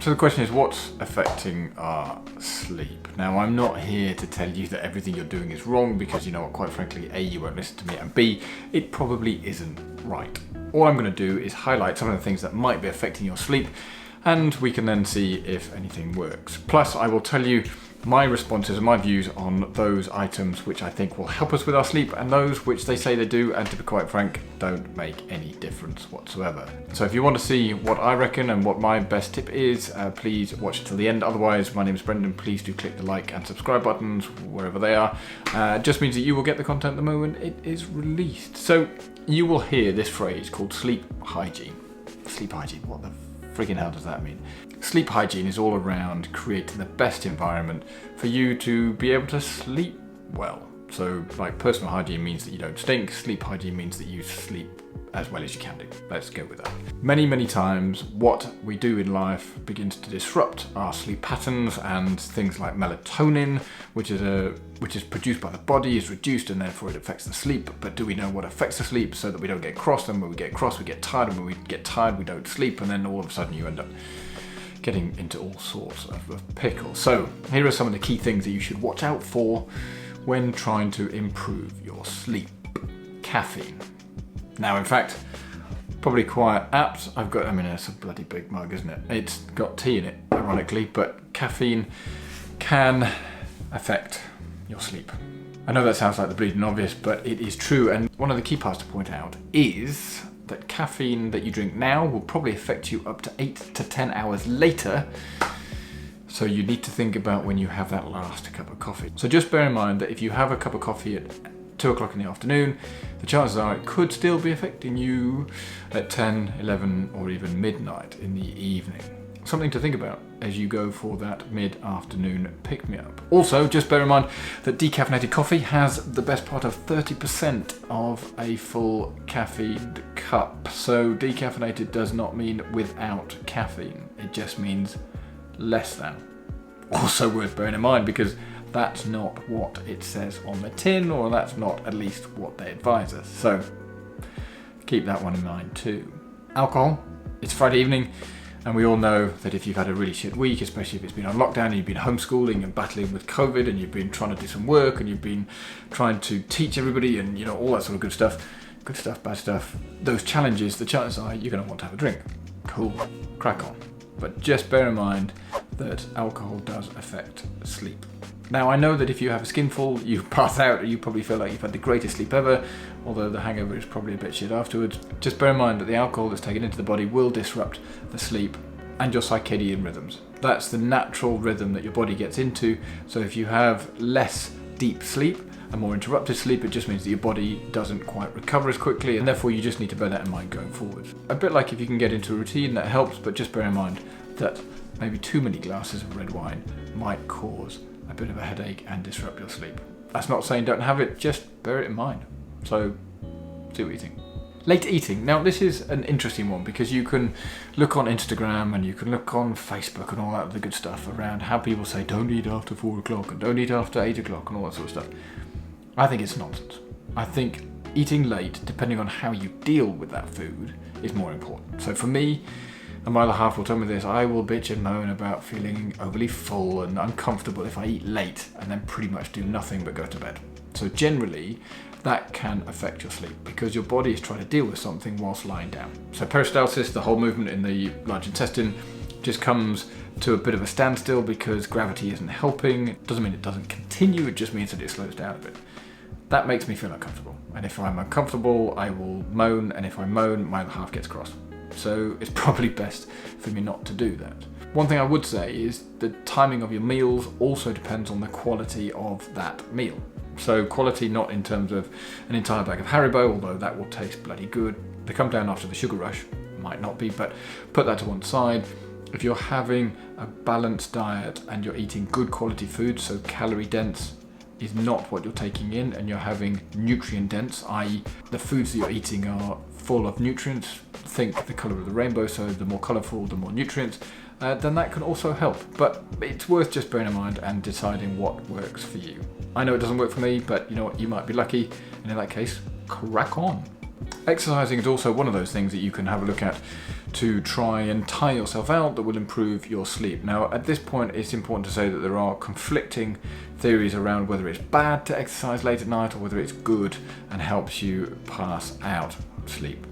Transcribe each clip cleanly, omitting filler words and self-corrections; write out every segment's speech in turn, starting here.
So the question is, what's affecting our sleep? Now, I'm not here to tell you that everything you're doing is wrong, because you know what, quite frankly, A, you won't listen to me, and B, it probably isn't right. All I'm going to do is highlight some of the things that might be affecting your sleep, and we can then see if anything works. Plus, I will tell you my responses and my views on those items which I think will help us with our sleep, and those which they say they do, and to be quite frank, don't make any difference whatsoever. So if you want to see what I reckon and what my best tip is, please watch it till the end. Otherwise, my name is Brendan. Please do click the like and subscribe buttons wherever they are. It just means that you will get the content the moment it is released. So you will hear this phrase called sleep hygiene. Sleep hygiene, what the friggin' hell does that mean? Sleep hygiene is all around creating the best environment for you to be able to sleep well. So like personal hygiene means that you don't stink. Sleep hygiene means that you sleep as well as you can do. Let's go with that. Many times what we do in life begins to disrupt our sleep patterns, and things like melatonin, which is produced by the body, is reduced, and therefore it affects the sleep. But do we know what affects the sleep so that we don't get cross? And when we get cross, we get tired, and when we get tired, we don't sleep, and then all of a sudden you end up getting into all sorts of pickles. So here are some of the key things that you should watch out for when trying to improve your sleep. Caffeine. Now, in fact, probably quite apt. It's a bloody big mug, isn't it? It's got tea in it, ironically, but caffeine can affect your sleep. I know that sounds like the bleeding obvious, but it is true. And one of the key parts to point out is that caffeine that you drink now will probably affect you up to 8 to 10 hours later. So you need to think about when you have that last cup of coffee. So just bear in mind that if you have a cup of coffee at 2 o'clock in the afternoon, the chances are it could still be affecting you at 10, 11, or even midnight in the evening. Something to think about as you go for that mid-afternoon pick-me-up. Also, just bear in mind that decaffeinated coffee has the best part of 30% of a full caffeine cup. So decaffeinated does not mean without caffeine. It just means less than. Also worth bearing in mind, because that's not what it says on the tin, or that's not at least what they advise us. So keep that one in mind too. Alcohol. It's Friday evening, and we all know that if you've had a really shit week, especially if it's been on lockdown and you've been homeschooling and battling with COVID, and you've been trying to do some work, and you've been trying to teach everybody, and you know, all that sort of good stuff, bad stuff, those challenges, the chances are you're going to want to have a drink. Cool, crack on. But just bear in mind that alcohol does affect sleep. Now, I know that if you have a skinful, you pass out, and you probably feel like you've had the greatest sleep ever, although the hangover is probably a bit shit afterwards. Just bear in mind that the alcohol that's taken into the body will disrupt the sleep and your circadian rhythms. That's the natural rhythm that your body gets into. So if you have less deep sleep and more interrupted sleep, it just means that your body doesn't quite recover as quickly, and therefore you just need to bear that in mind going forward. A bit like if you can get into a routine, that helps, but just bear in mind that maybe too many glasses of red wine might cause a bit of a headache and disrupt your sleep. That's not saying don't have it, just bear it in mind. So see what you think. Late eating. Now, this is an interesting one, because you can look on Instagram and you can look on Facebook and all that other good stuff around how people say don't eat after 4 o'clock and don't eat after 8 o'clock and all that sort of stuff. I think it's nonsense. I think eating late, depending on how you deal with that food, is more important. So for me, and my other half will tell me this, I will bitch and moan about feeling overly full and uncomfortable if I eat late and then pretty much do nothing but go to bed. So generally, that can affect your sleep, because your body is trying to deal with something whilst lying down. So peristalsis, the whole movement in the large intestine, just comes to a bit of a standstill because gravity isn't helping. It doesn't mean it doesn't continue, it just means that it slows down a bit. That makes me feel uncomfortable. And if I'm uncomfortable, I will moan, and if I moan, my other half gets cross. So it's probably best for me not to do that. One thing I would say is the timing of your meals also depends on the quality of that meal. So quality not in terms of an entire bag of Haribo, although that will taste bloody good. They come down after the sugar rush, might not be, but put that to one side. If you're having a balanced diet and you're eating good quality food, so calorie dense is not what you're taking in, and you're having nutrient dense, i.e. the foods that you're eating are full of nutrients, think the colour of the rainbow, so the more colourful, the more nutrients, then that can also help. But it's worth just bearing in mind and deciding what works for you. I know it doesn't work for me, but you know what, you might be lucky, and in that case, crack on. Exercising is also one of those things that you can have a look at to try and tire yourself out that will improve your sleep. Now, at this point, it's important to say that there are conflicting theories around whether it's bad to exercise late at night or whether it's good and helps you sleep.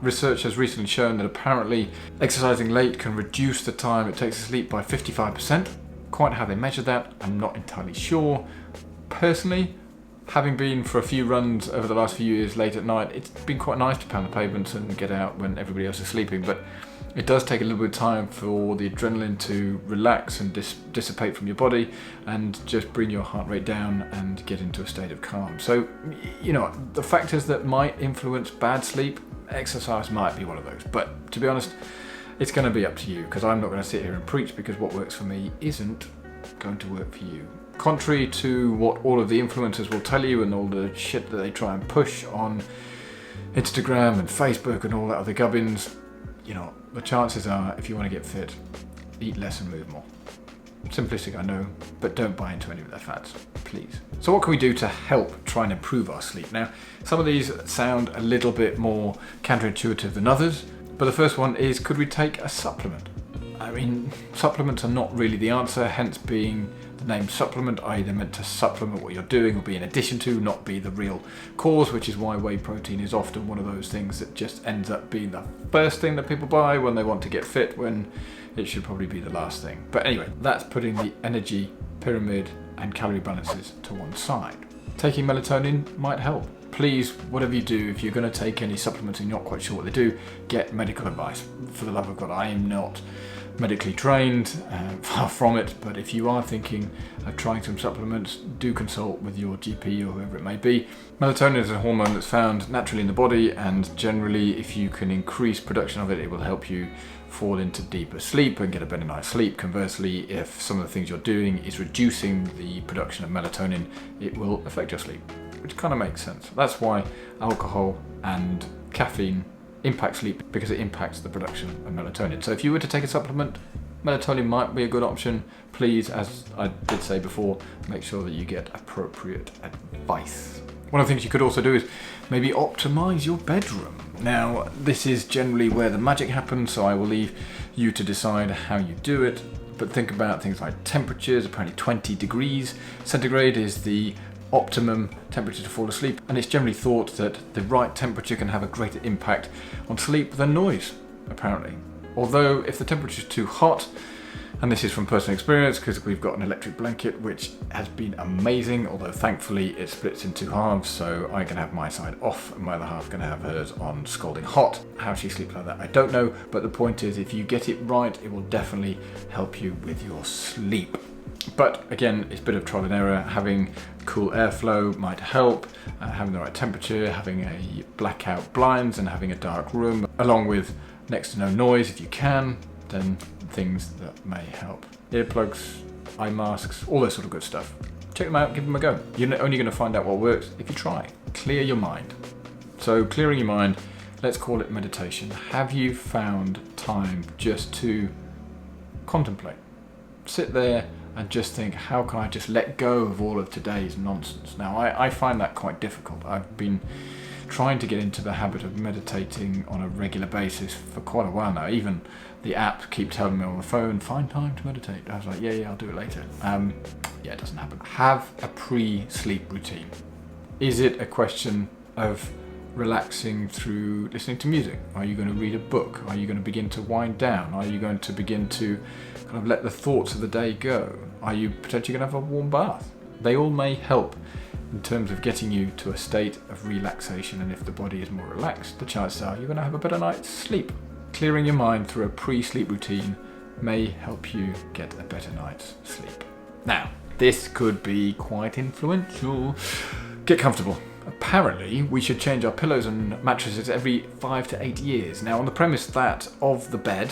Research has recently shown that apparently exercising late can reduce the time it takes to sleep by 55%. Quite how they measure that, I'm not entirely sure. Personally, having been for a few runs over the last few years late at night, it's been quite nice to pound the pavements and get out when everybody else is sleeping, but it does take a little bit of time for the adrenaline to relax and dissipate from your body and just bring your heart rate down and get into a state of calm. So, the factors that might influence bad sleep, exercise might be one of those. But to be honest, it's going to be up to you, because I'm not going to sit here and preach, because what works for me isn't going to work for you. Contrary to what all of the influencers will tell you and all the shit that they try and push on Instagram and Facebook and all that other gubbins, the chances are, if you want to get fit, eat less and move more. Simplistic, I know, but don't buy into any of their fads, please. So what can we do to help try and improve our sleep? Now, some of these sound a little bit more counterintuitive than others, but the first one is, could we take a supplement? I mean, supplements are not really the answer, hence being the name supplement, i.e. they're meant to supplement what you're doing or be in addition to, not be the real cause, which is why whey protein is often one of those things that just ends up being the first thing that people buy when they want to get fit, when it should probably be the last thing. But anyway, that's putting the energy pyramid and calorie balances to one side. Taking melatonin might help. Please, whatever you do, if you're going to take any supplements and you're not quite sure what they do, get medical advice. For the love of God, I am not medically trained, far from it, but if you are thinking of trying some supplements, do consult with your GP or whoever it may be. Melatonin is a hormone that's found naturally in the body, and generally if you can increase production of it, it will help you fall into deeper sleep and get a better night's sleep. Conversely, if some of the things you're doing is reducing the production of melatonin, it will affect your sleep, which kind of makes sense. That's why alcohol and caffeine impact sleep, because it impacts the production of melatonin. So if you were to take a supplement, melatonin might be a good option. Please, as I did say before, make sure that you get appropriate advice. One of the things you could also do is maybe optimize your bedroom. Now, this is generally where the magic happens, so I will leave you to decide how you do it. But think about things like temperatures. Apparently 20 degrees centigrade is the optimum temperature to fall asleep, and it's generally thought that the right temperature can have a greater impact on sleep than noise, apparently. Although if the temperature is too hot, and this is from personal experience because we've got an electric blanket which has been amazing, although thankfully it splits in two halves, so I can have my side off and my other half can have hers on scalding hot. How she sleeps like that, I don't know, but the point is, if you get it right, it will definitely help you with your sleep. But again, it's a bit of trial and error. Having cool airflow might help, having the right temperature, having a blackout blinds and having a dark room, along with next to no noise if you can, then things that may help. Earplugs, eye masks, all that sort of good stuff. Check them out, give them a go. You're only going to find out what works if you try. Clear your mind. So clearing your mind, let's call it meditation. Have you found time just to contemplate? Sit there and just think, how can I just let go of all of today's nonsense? Now, I find that quite difficult. I've been trying to get into the habit of meditating on a regular basis for quite a while now. Even the app keeps telling me on the phone, find time to meditate. I was like, yeah, I'll do it later. It doesn't happen. Have a pre-sleep routine. Is it a question of relaxing through listening to music? Are you going to read a book? Are you going to begin to wind down? Are you going to begin to kind of let the thoughts of the day go? Are you potentially going to have a warm bath? They all may help in terms of getting you to a state of relaxation, and if the body is more relaxed, the chances are you're going to have a better night's sleep. Clearing your mind through a pre-sleep routine may help you get a better night's sleep. Now, this could be quite influential. Get comfortable. Apparently, we should change our pillows and mattresses every 5 to 8 years. Now, on the premise that of the bed,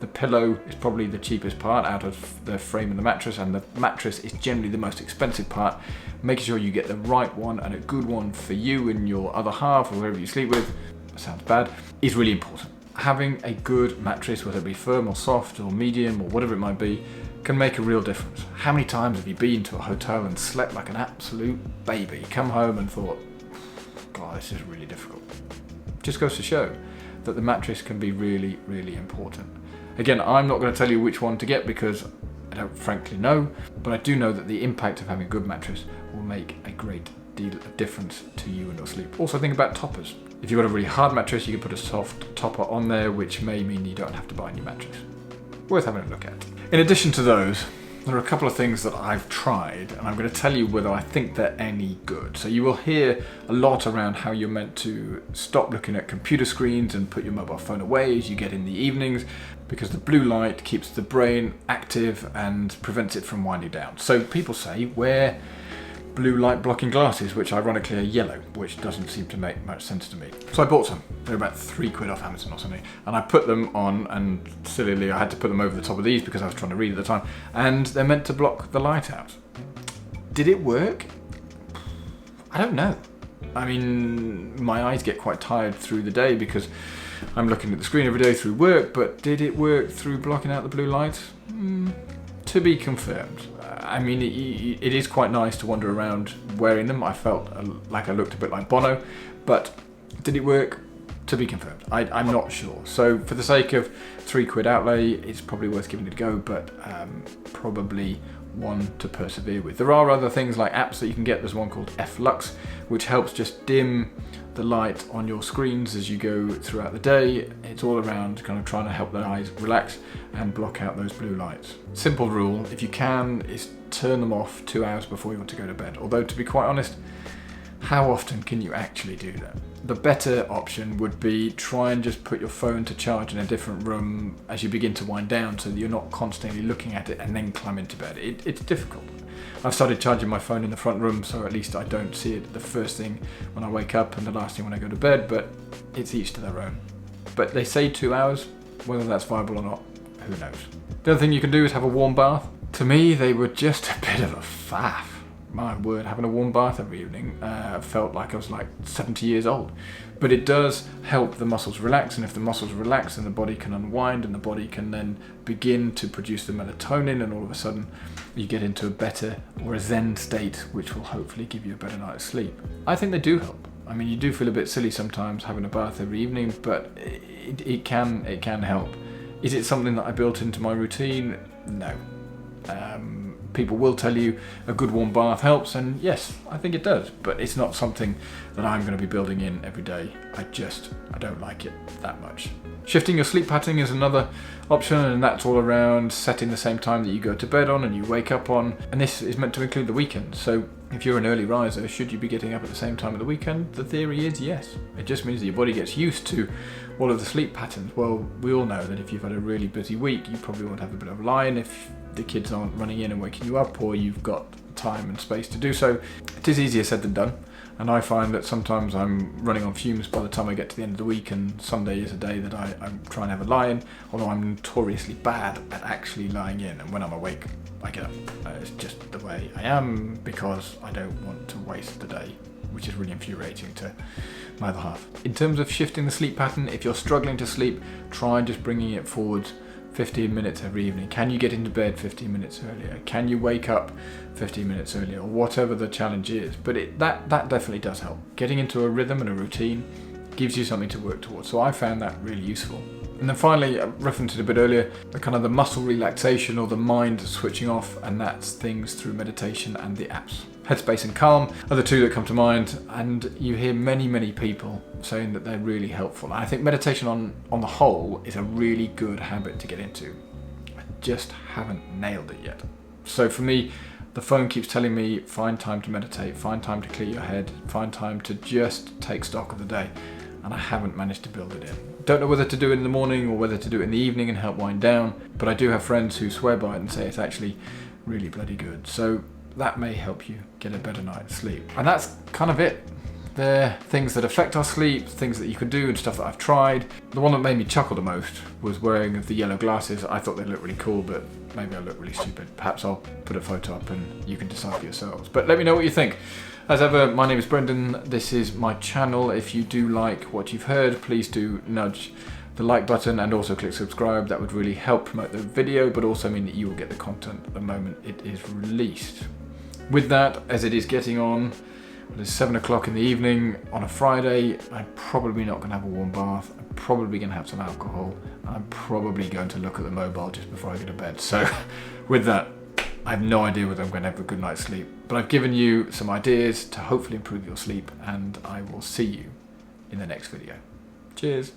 the pillow is probably the cheapest part out of the frame of the mattress, and the mattress is generally the most expensive part. Making sure you get the right one and a good one for you and your other half or whoever you sleep with, sounds bad, is really important. Having a good mattress, whether it be firm or soft or medium or whatever it might be, can make a real difference. How many times have you been to a hotel and slept like an absolute baby, come home and thought, oh, this is really difficult. Just goes to show that the mattress can be really, really important. Again, I'm not going to tell you which one to get because I don't frankly know, but I do know that the impact of having a good mattress will make a great deal of difference to you and your sleep. Also think about toppers. If you've got a really hard mattress, you can put a soft topper on there, which may mean you don't have to buy a new mattress. Worth having a look at. In addition to those, there are a couple of things that I've tried, and I'm going to tell you whether I think they're any good. So you will hear a lot around how you're meant to stop looking at computer screens and put your mobile phone away as you get in the evenings, because the blue light keeps the brain active and prevents it from winding down. So people say wear blue light blocking glasses, which ironically are yellow, which doesn't seem to make much sense to me. So I bought some. They're about £3 off Amazon or something, and I put them on, and sillily I had to put them over the top of these because I was trying to read at the time, and they're meant to block the light out. Did it work? I don't know. I mean, my eyes get quite tired through the day because I'm looking at the screen every day through work, but did it work through blocking out the blue light? To be confirmed. I mean, it is quite nice to wander around wearing them. I felt like I looked a bit like Bono, but did it work? To be confirmed. I'm not sure. So for the sake of £3 outlay, it's probably worth giving it a go, but probably one to persevere with. There are other things like apps that you can get. There's one called F-Lux, which helps just dim the light on your screens as you go throughout the day. It's all around kind of trying to help the eyes relax and block out those blue lights. Simple rule, if you can, is turn them off 2 hours before you want to go to bed. Although, to be quite honest, how often can you actually do that? The better option would be try and just put your phone to charge in a different room as you begin to wind down so that you're not constantly looking at it and then climb into bed. It's difficult. I've started charging my phone in the front room so at least I don't see it the first thing when I wake up and the last thing when I go to bed, but it's each to their own. But they say 2 hours, whether that's viable or not, who knows. The other thing you can do is have a warm bath. To me, they were just a bit of a faff. My word, having a warm bath every evening felt like I was like 70 years old. But it does help the muscles relax, and if the muscles relax, then the body can unwind, and the body can then begin to produce the melatonin, and all of a sudden you get into a better or a zen state, which will hopefully give you a better night's sleep. I think they do help. I mean, you do feel a bit silly sometimes having a bath every evening, but it can help. Is it something that I built into my routine? No. People will tell you a good warm bath helps, and yes, I think it does, but it's not something that I'm going to be building in every day. I don't like it that much. Shifting your sleep pattern is another option, and that's all around setting the same time that you go to bed on and you wake up on, and this is meant to include the weekend. So if you're an early riser, should you be getting up at the same time of the weekend? The theory is yes. It just means that your body gets used to all of the sleep patterns. Well, we all know that if you've had a really busy week, you probably won't have a bit of a lie-in if the kids aren't running in and waking you up, or you've got time and space to do so. It is easier said than done, and I find that sometimes I'm running on fumes by the time I get to the end of the week, and Sunday is a day that I try and have a lie-in, although I'm notoriously bad at actually lying in, and when I'm awake I get up. It's just the way I am, because I don't want to waste the day, which is really infuriating to my other half. In terms of shifting the sleep pattern, if you're struggling to sleep, try just bringing it forward 15 minutes every evening. Can you get into bed 15 minutes earlier? Can you wake up 15 minutes earlier? Or whatever the challenge is. But that definitely does help. Getting into a rhythm and a routine gives you something to work towards. So I found that really useful. And then finally, I referenced it a bit earlier, the kind of the muscle relaxation or the mind switching off, and that's things through meditation and the apps. Headspace and Calm are the two that come to mind, and you hear many people saying that they're really helpful. And I think meditation on the whole is a really good habit to get into. I just haven't nailed it yet. So for me, the phone keeps telling me, find time to meditate, find time to clear your head, find time to just take stock of the day. And I haven't managed to build it in. Don't know whether to do it in the morning or whether to do it in the evening and help wind down, but I do have friends who swear by it and say it's actually really bloody good. So that may help you get a better night's sleep. And that's kind of it. They're things that affect our sleep, things that you can do and stuff that I've tried. The one that made me chuckle the most was wearing the yellow glasses. I thought they looked really cool, but maybe I look really stupid. Perhaps I'll put a photo up and you can decide for yourselves. But let me know what you think. As ever, my name is Brendan. This is my channel. If you do like what you've heard, please do nudge the like button and also click subscribe. That would really help promote the video, but also mean that you will get the content the moment it is released. With that, as it is getting on, It's 7 o'clock in the evening on a Friday. I'm probably not going to have a warm bath. I'm probably going to have some alcohol. I'm probably going to look at the mobile just before I go to bed. So with that, I have no idea whether I'm going to have a good night's sleep. But I've given you some ideas to hopefully improve your sleep, and I will see you in the next video. Cheers.